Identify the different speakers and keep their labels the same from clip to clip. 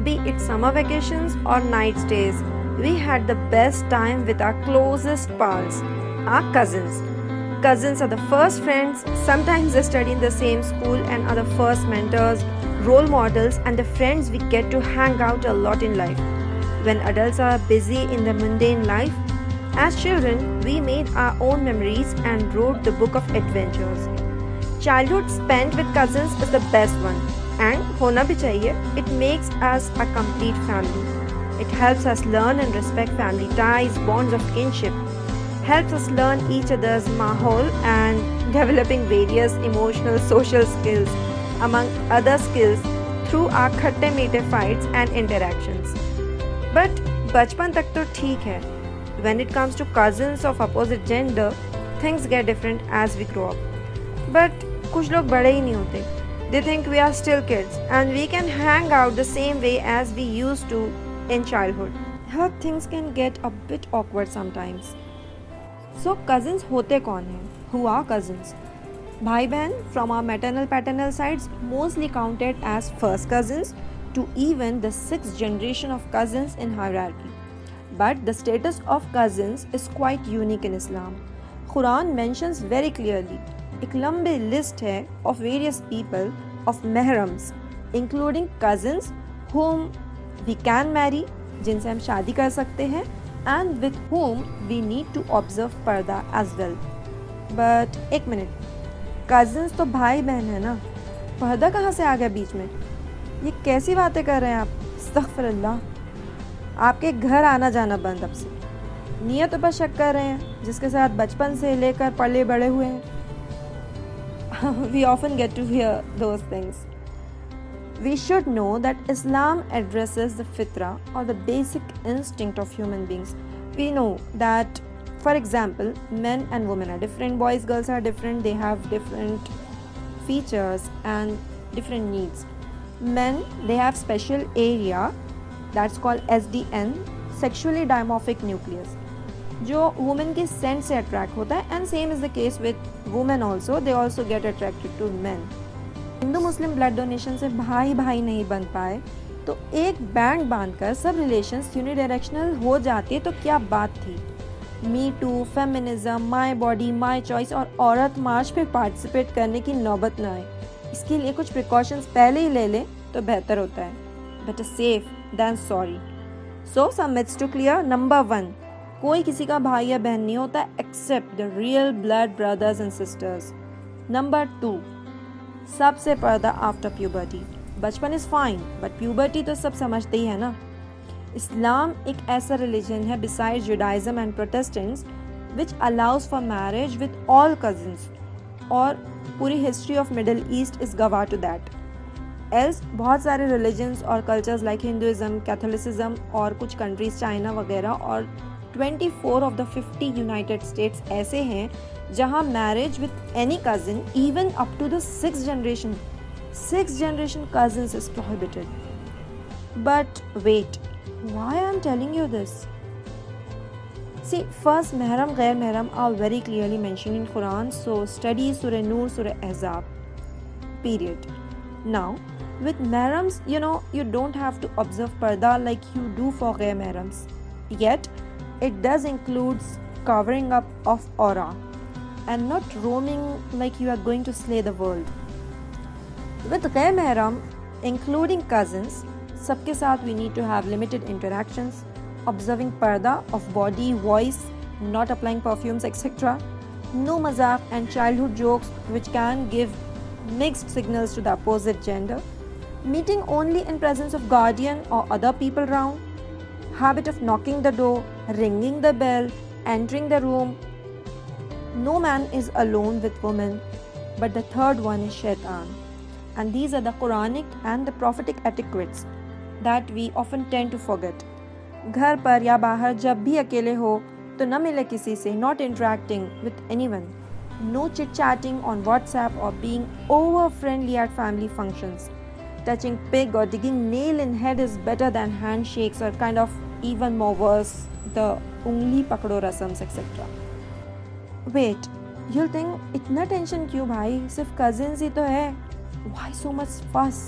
Speaker 1: Be it summer vacations or night stays, we had the best time with our closest pals, our cousins. Cousins are the first friends, sometimes they study in the same school and are the first mentors, role models, and the friends we get to hang out a lot in life. When adults are busy in the mundane life, as children, we made our own memories and wrote the book of adventures. Childhood spent with cousins is the best one, and hona bhi chahiye. It makes us a complete family. It helps us learn and respect family ties, bonds of kinship, helps us learn each other's mahol and developing various emotional social skills, among other skills, through our khatte meete fights and interactions. But bachpan tak to theek hai. When it comes to cousins of opposite gender, things get different as we grow up. But कुछ लोग बड़े ही नहीं होते. They think we are still kids and we can hang out the same way as we used to in childhood. Here things can get a bit awkward sometimes. So cousins होते कौन हैं? Who are cousins? भाई बहन from our maternal paternal sides mostly counted as first cousins to even the sixth generation of cousins in hierarchy. But the status of cousins is quite unique in Islam. Quran mentions very clearly एक लंबी list है of various people of mehrams including cousins whom we can marry, जिनसे हम शादी कर सकते हैं, and with whom we need to observe पर्दा as well. But एक मिनट, cousins तो भाई बहन है ना, पर्दा कहाँ से आ गया बीच में? ये कैसी बातें कर रहे हैं आप? अस्तगफिरुल्लाह। आपके घर आना जाना बंद अब से। नियत पर शक कर रहे हैं जिसके साथ बचपन से लेकर पले बड़े हुए हैं। We often get to hear those things. We should know that Islam addresses the fitra or the basic instinct of human beings. We know that, for example, men and women are different, boys, girls are different, they have different features and different needs. Men, they have special area that's called SDN, sexually dimorphic nucleus, जो women के scent से attract होता है, and same is the case with women also, they also get attracted to man. Hindu Muslim blood donation से भाई भाई नहीं बन पाए तो एक बैंड बांधकर सब रिलेशंस यूनिडायरेक्शनल हो जाते तो क्या बात थी. Me too, feminism, my body my choice और औरत मार्च पे पार्टिसिपेट करने की नौबत ना आए. इसके लिए कुछ प्रिकॉशंस पहले ही ले लें तो बेहतर होता है. Better safe than sorry. So some myths to clear. Number 1, कोई किसी का भाई या बहन नहीं होता except the real blood brothers and sisters. Number 2, सबसे पर्दा आफ्टर प्यूबर्टी. बचपन इज़ फाइन बट प्यूबर्टी तो सब समझते ही है ना. इस्लाम एक ऐसा रिलीजन है beside Judaism and Protestants which allows for marriage with all cousins, और पूरी history of middle east is गवाह टू दैट. एल्स बहुत सारे रिलीजन्स और कल्चर्स लाइक हिंदुइज्म, कैथोलिसिज्म और कुछ कंट्रीज चाइना वगैरह और 24 ऑफ द 50 यूनाइटेड स्टेट्स ऐसे हैं जहां marriage with any cousin even up to the 6th generation cousins is prohibited. But wait, why I am telling you this? See, first महरम गैर महरम are very clearly mentioned in Quran, so study Surah Noor, Surah Ahzab. Period. Now, with mehrams, you don't have to observe parda like you do for ghair mehrams. Yet, it does include covering up of aura and not roaming like you are going to slay the world. With ghair mehram, including cousins, सबके साथ we need to have limited interactions, observing parda of body, voice, not applying perfumes, etc. No mazaq and childhood jokes which can give mixed signals to the opposite gender. Meeting only in presence of guardian or other people around. Habit of knocking the door, ringing the bell, entering the room. No man is alone with woman, but the third one is shaitan. And these are the Quranic and the prophetic etiquettes that we often tend to forget. घर पर या बाहर जब भी अकेले हो तो न मिले किसी से, not interacting with anyone. No chit-chatting on WhatsApp or being over-friendly at family functions. Touching pig or digging nail in head is better than handshakes or kind of even more worse, the ungli pakdo rasams etc. Wait, you'll think इतना tension क्यों भाई, सिर्फ cousins ही तो है. Why so much fuss?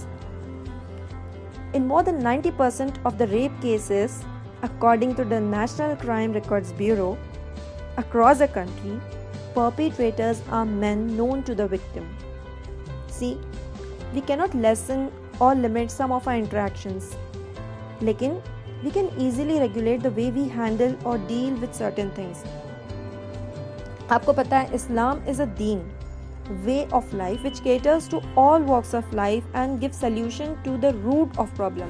Speaker 1: In more than 90% of the rape cases, according to the National Crime Records Bureau, across the country, perpetrators are men known to the victim. See, we cannot lessen or limit some of our interactions, लेकिन we can easily regulate the way we handle or deal with certain things. आपको पता है, Islam is a deen, way of life which caters to all walks of life and gives solution to the root of problem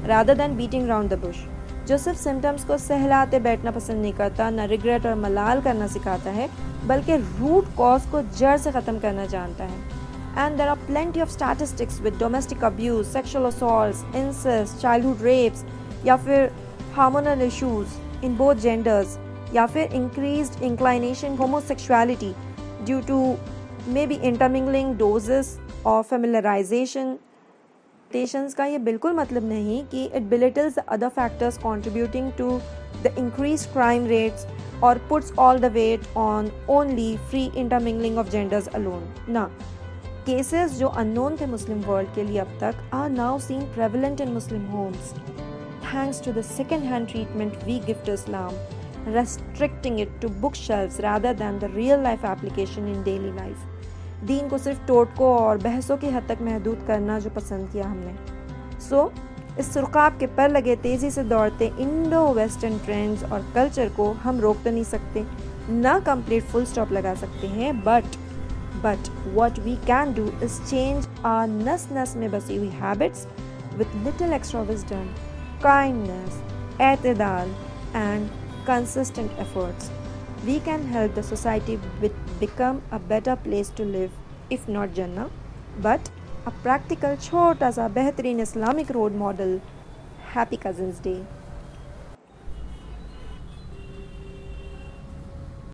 Speaker 1: rather than beating around the bush. जो सिर्फ symptoms को सहलाते बैठना पसंद नहीं करता, ना रिग्रेट और मलाल करना सिखाता है, बल्कि रूट कॉज को जड़ से ख़त्म करना जानता है. And there are plenty of statistics with domestic abuse, sexual assaults, incest, childhood rapes, या फिर hormonal issues in both genders, या फिर increased inclination homosexuality due to maybe intermingling doses or familiarization. का ये बिल्कुल मतलब नहीं कि it belittles the other factors contributing to the increased crime rates or puts all the weight on only free intermingling of genders alone. ना, cases जो unknown थे Muslim world के लिए अब तक are now seen prevalent in Muslim homes thanks to the second-hand treatment we give to Islam, restricting it to bookshelves rather than the real-life application in daily life. दीन को सिर्फ टोटकों और बहसों की हद तक महदूद करना जो पसंद किया हमने. इस सुरखाब के पर लगे तेज़ी से दौड़ते इंडो वेस्टर्न ट्रेंड्स और कल्चर को हम रोक तो नहीं सकते, ना कंप्लीट फुल स्टॉप लगा सकते हैं, but what we can do is change our नस में बसी हुई habits with little extra wisdom, kindness, एतदाल and consistent efforts. We can help the society become a better place to live, if not Jannah, but a practical छोटा सा बेहतरीन Islamic role model. Happy Cousins Day.